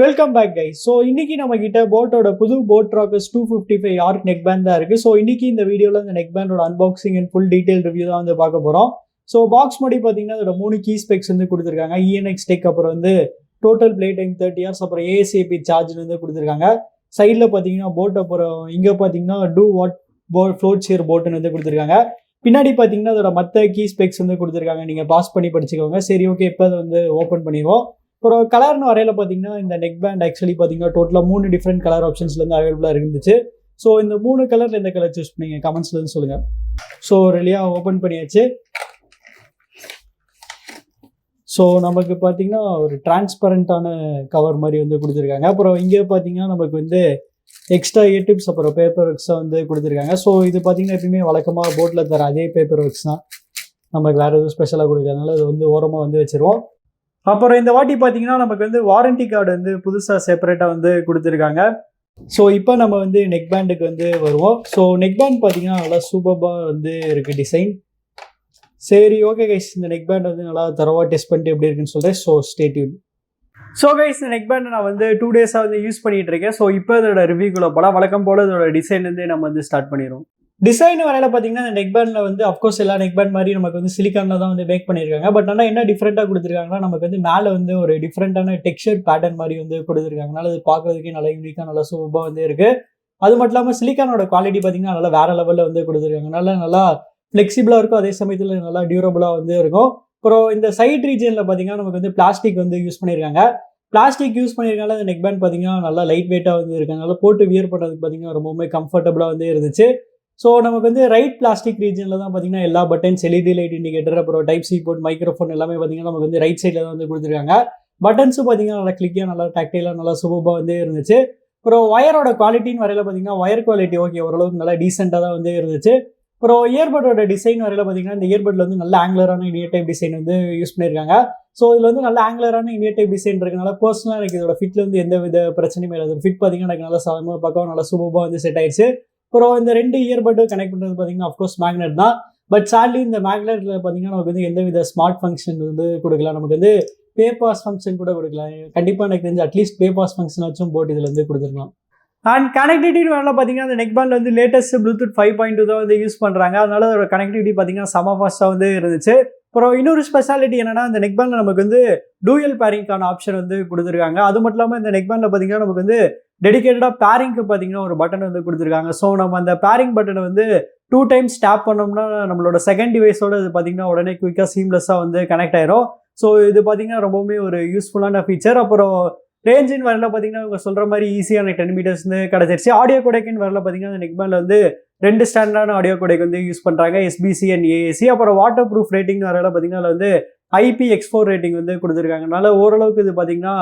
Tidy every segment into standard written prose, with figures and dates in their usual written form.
Welcome back guys. So இன்னைக்கு நம்ம கிட்ட போட்டோட புது boAt Rockers 255 arc neck band தான் இருக்கு. ஸோ இன்னைக்கு இந்த வீடியோவில் இந்த நெக் பேண்டோட unboxing and full detail review தான் வந்து பார்க்க போகிறோம். ஸோ பாக்ஸ் படி பார்த்தீங்கன்னா அதோட 3 கீ ஸ்பெக்ஸ் வந்து கொடுத்துருக்காங்க. ENX டெக், அப்புறம் வந்து டோட்டல் பிளே டைம் 30 hours, அப்புறம் ASAP சார்ஜ் வந்து கொடுத்துருக்காங்க. சைடில் பார்த்தீங்கன்னா போட், அப்புறம் இங்கே பார்த்தீங்கன்னா டூ வாட் ஃப்ளோட் ஷேர் போட்டுன்னு வந்து கொடுத்துருக்காங்க. பின்னாடி பார்த்தீங்கன்னா அதோட மற்ற கீ ஸ்பெக்ஸ் வந்து கொடுத்துருக்காங்க. நீங்கள் பாஸ் பண்ணி படிச்சுக்கோங்க. சரி, ஓகே, இப்போ அதை வந்து ஓப்பன் பண்ணிடுவோம். அப்புறம் கலர்னு வரையில பார்த்தீங்கன்னா இந்த நெக் பேண்ட் ஆக்சுவலி பார்த்தீங்கன்னா டோட்டலாக 3 டிஃப்ரெண்ட் கலர் ஆப்ஷன்ஸ்லேருந்து அவைலபிளாக இருந்துச்சு. ஸோ இந்த 3 கலரில் எந்த கலர் சூஸ் பண்ணீங்க கமெண்ட்ஸ்லேருந்து சொல்லுங்கள். ஸோ ரெடியாக ஓப்பன் பண்ணியாச்சு. ஸோ நமக்கு பார்த்தீங்கன்னா ஒரு டிரான்ஸ்பரண்டான கவர் மாதிரி வந்து கொடுத்துருக்காங்க. அப்புறம் இங்கே பார்த்தீங்கன்னா நமக்கு வந்து எக்ஸ்ட்ரா டிப்ஸ் அப்புறம் பேப்பர் ஒர்க்ஸாக வந்து கொடுத்துருக்காங்க. ஸோ இது பார்த்தீங்கன்னா எப்பயுமே வழக்கமாக போட்டில் தர அதே பேப்பர் ஒர்க்ஸ் தான், நமக்கு வேறு எதுவும் ஸ்பெஷலாக கொடுக்குறதுனால அது வந்து ஓரமாக வந்து வச்சுருவோம். அப்புறம் இந்த வாட்டி பார்த்தீங்கன்னா நமக்கு வந்து வாரண்டி கார்டு வந்து புதுசாக செப்பரேட்டாக வந்து கொடுத்துருக்காங்க. ஸோ இப்போ நம்ம வந்து நெக் பேண்டுக்கு வந்து வருவோம். ஸோ நெக் பேண்ட் பார்த்தீங்கன்னா நல்லா சூப்பராக வந்து இருக்குது டிசைன். சரி, ஓகே கைஸ், இந்த நெக் பேண்ட் வந்து நல்லா தரவாக டெஸ்ட் பண்ணிட்டு எப்படி இருக்குன்னு சொல்கிறேன். So stay tune. So guys, இந்த நெக் பேண்டை நான் வந்து 2 days வந்து யூஸ் பண்ணிகிட்டு இருக்கேன். ஸோ இப்போ இதோட ரிவ்யூக்குள்ள போல வழக்கம் போல் இதோட டிசைன் வந்து நம்ம வந்து ஸ்டார்ட் பண்ணிடுவோம். டிசைன் வரையில பார்த்தீங்கன்னா இந்த நெக் பேண்டில் வந்து அஃப்கோர்ஸ் எல்லா நெக் பேண்ட் மாதிரி நமக்கு வந்து சிலிக்கானில் தான் வந்து மேக் பண்ணியிருக்காங்க. பட் ஆனால் என்ன டிஃப்ரெண்ட்டாக கொடுத்துருக்காங்கன்னா நமக்கு வந்து மேலே வந்து ஒரு டிஃப்ரெண்ட்டான டெக்ஸ்சர் பேட்டர்ன் மாதிரி வந்து கொடுத்துருக்காங்கனால அது பார்க்குறதுக்கே நல்லா யூனிக்காக நல்லா சூப்பராக வந்து இருக்குது. அது மட்டும் இல்லாமல் சிலிக்கானோட குவாலிட்டி பார்த்தீங்கன்னா நல்லா வேறு லெவலில் வந்து கொடுத்துருக்காங்க. நல்லா ஃப்ளெக்சிபிளாக இருக்கும், அதே சமயத்தில் நல்லா டியூரபுளாக வந்து இருக்கும். அப்புறம் இந்த சைட் ரீஜனில் பார்த்தீங்கன்னா நமக்கு வந்து பிளாஸ்டிக் வந்து யூஸ் பண்ணியிருக்காங்க. பிளாஸ்டிக் யூஸ் பண்ணியிருக்காங்க. அந்த நெக் பேண்ட் பார்த்தீங்கன்னா நல்லா லைட் வெயிட்டாக வந்து இருக்கனால போட்டு வியர் பண்ணுறதுக்கு பார்த்தீங்கன்னா ரொம்பவுமே கம்ஃபர்டபுளாக வந்து இருந்துச்சு. ஸோ நமக்கு வந்து ரைட் பிளாஸ்டிக் ரீஜனில் தான் பார்த்தீங்கன்னா எல்லா பட்டன்ஸ், LED லைட் இண்டிகேட்டர், அப்புறம் டைப்-C போர்ட், மைக்ரோஃபோன் எல்லாமே பார்த்தீங்கன்னா நமக்கு வந்து ரைட் சைடில் தான் வந்து கொடுத்துருக்காங்க. பட்டன்ஸும் பார்த்தீங்கன்னா நல்லா கிளிக்காக, நல்லா டாக்டைலாக, நல்லா சூப்பராக வந்து இருந்துச்சு. அப்புறம் ஒயரோட குவாலிட்டின்னு வரையில பார்த்தீங்கன்னா ஒயர் குவாலிட்டி ஓகே, ஓரளவுக்கு நல்லா டீசெண்டாக தான் வந்து இருந்துச்சு. அப்புறம் இயர்பட்டோட டிசைன் வரையில பார்த்தீங்கன்னா இந்த இயர்பட்டில் வந்து நல்ல ஆங்குலரான இனியர் டைப் டிசைன் வந்து யூஸ் பண்ணியிருக்காங்க. ஸோ இதில் வந்து நல்ல ஆங்குலரான இனியர் டைப் டிசைன் இருக்கனால பர்சனலாக எனக்கு இதோட ஃபிட்டில் வந்து எந்த வித பிரச்சனையும் இல்லை. ஃபிட் பார்த்தீங்கன்னா எனக்கு நல்லா சமமாக பார்க்கவும் நல்லா சூப்பராக வந்து செட் ஆயிடுச்சு. அப்புறம் இந்த 2 இயர்பட்டும் கனெக்ட் பண்ணுறது பார்த்தீங்கன்னா அஃப்கோர்ஸ் மேக்னெட் தான். பட் சார்லி இந்த மேக்னெட்டில் பார்த்தீங்கன்னா நமக்கு வந்து எந்த வித ஸ்மார்ட் ஃபங்க்ஷன் வந்து கொடுக்கலாம், நமக்கு வந்து பே பாஸ் ஃபங்க்ஷன் கூட கொடுக்கலாம். கண்டிப்பாக எனக்கு தெரிஞ்சு அட்லீஸ்ட் பே பாஸ் ஃபங்க்ஷனாச்சும் போட்டு இதில் வந்து கொடுத்துருக்கலாம். அண்ட் கனெக்டிவிட்டின்னு வரலாம் பார்த்தீங்கன்னா அந்த நெக் பேண்டில் வந்து லேட்டஸ்ட் ப்ளூடூத் 5.2 தான் வந்து யூஸ் பண்ணுறாங்க. அதனால அதோட கனெக்டிவிட்டி பார்த்தீங்கன்னா செம ஃபாஸ்ட்டாக வந்து இருந்துச்சு. அப்புறம் இன்னொரு ஸ்பெஷாலிட்டி என்னன்னா இந்த நெக் பேண்டில் நமக்கு வந்து டூயல் பேரிங்கான ஆப்ஷன் வந்து கொடுத்துருக்காங்க. அது மட்டும் இல்லாமல் இந்த நெக் பேண்டில் பார்த்தீங்கன்னா நமக்கு வந்து டெடிகேட்டடாக பேரிங்க்கு பார்த்தீங்கன்னா ஒரு பட்டன் வந்து கொடுத்துருக்காங்க. ஸோ நம்ம அந்த பேரிங் பட்டனை வந்து 2 times டேப் பண்ணோம்னா நம்மளோட செகண்ட் டிவைஸோட இது பார்த்தீங்கன்னா உடனே குயிக்காக சீம்லெஸ்ஸாக வந்து கனெக்ட் ஆயிரும். ஸோ இது பார்த்தீங்கன்னா ரொம்பவுமே ஒரு யூஸ்ஃபுல்லான ஃபீச்சர். அப்புறம் ரேஞ்சின் வரல பார்த்தீங்கன்னா இவங்க சொல்கிற மாதிரி ஈஸியாக எனக்கு 10 meters வந்து கிடச்சிருச்சு. ஆடியோ கோடெக்னு வரல பார்த்தீங்கன்னா அந்த நெக் பேண்டில் வந்து 2 ஸ்டாண்டர்டான ஆடியோ கோடெக் வந்து யூஸ் பண்ணுறாங்க, SBC அண்ட் AAC. அப்புறம் வாட்டர் ப்ரூஃப் ரேட்டிங் வரல பார்த்தீங்கன்னா அதில் வந்து IPX4 ரேட்டிங் வந்து கொடுத்துருக்காங்கனால ஓரளவுக்கு இது பார்த்தீங்கன்னா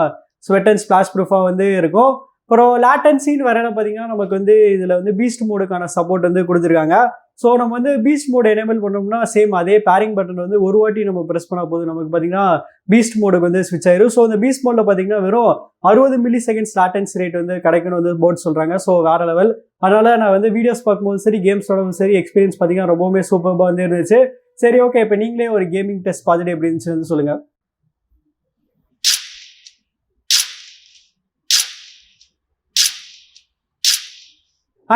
ஸ்வெட் அண்ட் ஸ்பிளாஷ் ப்ரூஃபாக வந்து இருக்கும். அப்புறம் லேட்டன்சின்னு வரையில பார்த்தீங்கன்னா நமக்கு வந்து இதில் வந்து பீஸ்ட் மோடுக்கான சப்போர்ட் வந்து கொடுத்துருக்காங்க. ஸோ நம்ம வந்து பீஸ்ட் மோடு எனேபிள் பண்ணோம்னா சேம் அதே பேரிங் பட்டன் வந்து ஒரு வாட்டி நம்ம ப்ரெஸ் பண்ண போது நமக்கு பார்த்தீங்கன்னா பீஸ்ட் மோடுக்கு வந்து ஸ்விட்ச் ஆயிரும். ஸோ இந்த பீஸ்ட் மோடில் பார்த்தீங்கன்னா வெறும் 60 milliseconds லேட்டன்சி ரேட் வந்து கிடைக்கணும் வந்து போர்ட் சொல்கிறாங்க. ஸோ வேறு லெவல். அதனால் நான் வந்து வீடியோஸ் பார்க்கும்போது சரி, கேம்ஸோட சரி எக்ஸ்பீரியன்ஸ் பார்த்தீங்கன்னா ரொம்பவுமே சூப்பராக வந்து இருந்துச்சு. சரி, ஓகே, இப்போ நீங்களே ஒரு கேமிங் டெஸ்ட் பார்த்துட்டு எப்படி இருந்துச்சு வந்து சொல்லுங்கள்.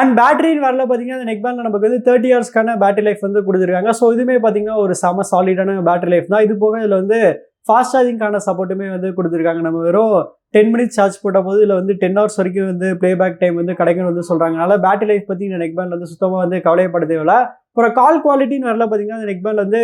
அண்ட் பேட்டரின்னு வரல பார்த்தீங்கன்னா அந்த நெக் பேண்டில் நமக்கு வந்து 30 hours பேட்டரி லைஃப் வந்து கொடுத்துருக்காங்க. ஸோ இதுவுமே பார்த்தீங்கன்னா ஒரு செம சாலிடான பேட்டரி லைஃப் தான். இது போக இதில் வந்து ஃபாஸ்ட் சார்ஜிங்கான சப்போர்ட்டுமே வந்து கொடுத்துருக்காங்க. நம்ம வெறும் 10 minutes சார்ஜ் போட்ட போது இதில் வந்து 10 hours வரைக்கும் வந்து ப்ளேபேக் டைம் வந்து கிடைக்கும்னு வந்து சொல்கிறாங்க. அதனால் பேட்டரி லைஃப் பற்றி இந்த நெக் பேண்ட் வந்து சுத்தமாக வந்து கவலைப்பட தேவையில்லை. அப்புறம் கால் குவாலிட்டின்னு வரல பார்த்தீங்கன்னா அந்த நெக் பேண்டில் வந்து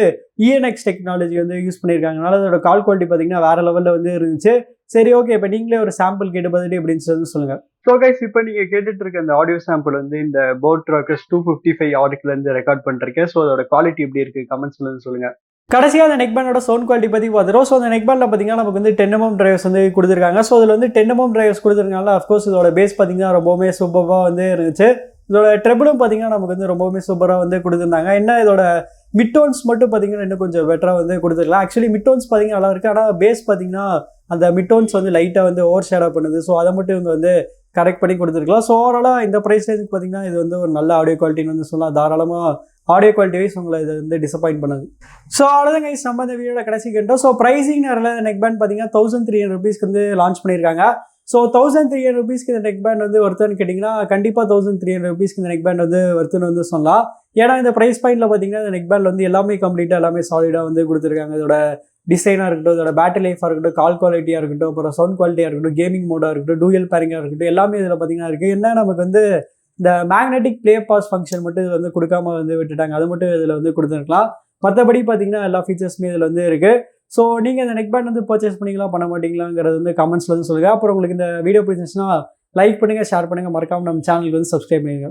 ENX டெக்னாலஜி வந்து யூஸ் பண்ணியிருக்காங்க. அதனால் அதோட கால் குவாலிட்டி பார்த்தீங்கன்னா வேறு லெவலில் வந்து இருந்துச்சு. சரி, ஓகே, இப்போ நீங்களே ஒரு சாம்பிள் கேட்டு பார்த்துட்டு எப்படின்னு சொல்லுங்கள். ஸோ கைஸ், இப்போ நீங்கள் கேட்டுட்டு இருக்க இந்த ஆடியோ சாம்பிள் வந்து இந்த போட் ராக்கர்ஸ் 255 ஆர்க்லேருந்து ரெக்கார்ட் பண்ணிருக்கேன். ஸோ அதோட குவாலிட்டி எப்படி இருக்குது கமெண்ட்ஸ்ல சொல்லுங்கள். கடைசியாக அந்த நெக் பேண்டோட சவுண்ட் குவாலிட்டி பற்றி பார்த்துரும். ஸோ அந்த நெக் பேண்டில் பார்த்தீங்கன்னா நமக்கு வந்து 10 mm டிரைவர்ஸ் வந்து கொடுத்துருக்காங்க. ஸோ இதில் வந்து 10 mm டிரைவர்ஸ் கொடுத்துருக்காங்க. அஃப்கோர்ஸ் இதோட பேஸ் பார்த்தீங்கன்னா ரொம்பவுமே சூப்பராக வந்து இருந்துச்சு. இதோட ட்ரெபிளும் பார்த்தீங்கன்னா நமக்கு வந்து ரொம்பவுமே சூப்பராக வந்து கொடுத்துருந்தாங்க. என்ன இதோட மிட் டோன்ஸ் மட்டும் பார்த்தீங்கன்னா இன்னும் கொஞ்சம் பெட்டராக வந்து கொடுத்துருக்கலாம். ஆக்சுவலி மிட் டோன்ஸ் பார்த்தீங்கன்னா நல்லா இருக்குது, ஆனால் பேஸ் பார்த்தீங்கன்னா அந்த மிட் டோன்ஸ் வந்து லைட்டாக வந்து ஓவர் ஷேடாக பண்ணுது. ஸோ அதை மட்டும் இவங்க வந்து கரெக்ட் பண்ணி கொடுத்துருக்கலாம். ஸோ ஓவராலாக இந்த ப்ரைஸ் ரேஞ்சுக்கு பார்த்தீங்கன்னா இது வந்து ஒரு நல்ல ஆடியோ குவாலிட்டின்னு வந்து சொல்லலாம். தாராளமாக ஆடியோ குவாலிட்டி வைஸ் உங்களை இது வந்து டிசப்பாயின்ட் பண்ணது. ஸோ அவ்வளோதான் கைஸ், நம்ம இந்த வீடியோட கடைசி கேட்டோம். ஸோ ப்ரைஸிங் நேரில் நெக் பேண்ட் பார்த்தீங்கன்னா 1300 rupees வந்து லான்ச் பண்ணியிருக்காங்க. ஸோ 1300 ரூபீஸ்க்கு இந்த நெக் பேண்ட் வந்து ஒருத்தன்னு கேட்டிங்கன்னா கண்டிப்பாக 1300 ரூபீஸ்க்கு இந்த நெக் பேண்ட் வந்து ஒருத்தன்னு வந்து சொல்லலாம். ஏன்னா இந்த ப்ரைஸ் பாயிண்ட்டில் பார்த்தீங்கன்னா இந்த நெக் பேண்ட் வந்து எல்லாமே கம்ப்ளீட்டாக எல்லாமே சாலிடாக வந்து கொடுத்துருக்காங்க. இதோட டிசைனாக இருக்கட்டும், இதோட பேட்டரி லைஃபாக இருக்கட்டும், கால் குவாலிட்டியாக இருக்கட்டும், அப்புறம் சவுண்ட் குவாலிட்டியாக இருக்கட்டும், கேமிங் மோடாக இருக்கட்டும், டூயல் பேரிங்காக இருக்கட்டும், எல்லாமே இதில் பார்த்தீங்கன்னா இருக்குது. என்ன நமக்கு வந்து இந்த மேக்னெட்டிக் ப்ளே பாஸ் ஃபங்க்ஷன் மட்டும் இது வந்து கொடுக்காம வந்து விட்டுட்டாங்க. அது மட்டும் இதில் வந்து கொடுத்துருக்கலாம். மற்றபடி பார்த்தீங்கன்னா எல்லா ஃபீச்சர்ஸுமே இதில் வந்து இருக்குது. ஸோ நீங்கள் இந்த நெக் பேண்ட் வந்து பர்ச்சேஸ் பண்ணிங்களா பண்ண மாட்டீங்களாங்கிறது வந்து கமெண்ட்ஸில் வந்து சொல்லுங்கள். அப்புறம் உங்களுக்கு இந்த வீடியோ பிடிச்சிருந்துச்சுன்னா லைக் பண்ணுங்கள், ஷேர் பண்ணுங்கள், மறக்காமல் நம்ம சேனலுக்கு வந்து சப்ஸ்கிரைப் பண்ணுங்கள்.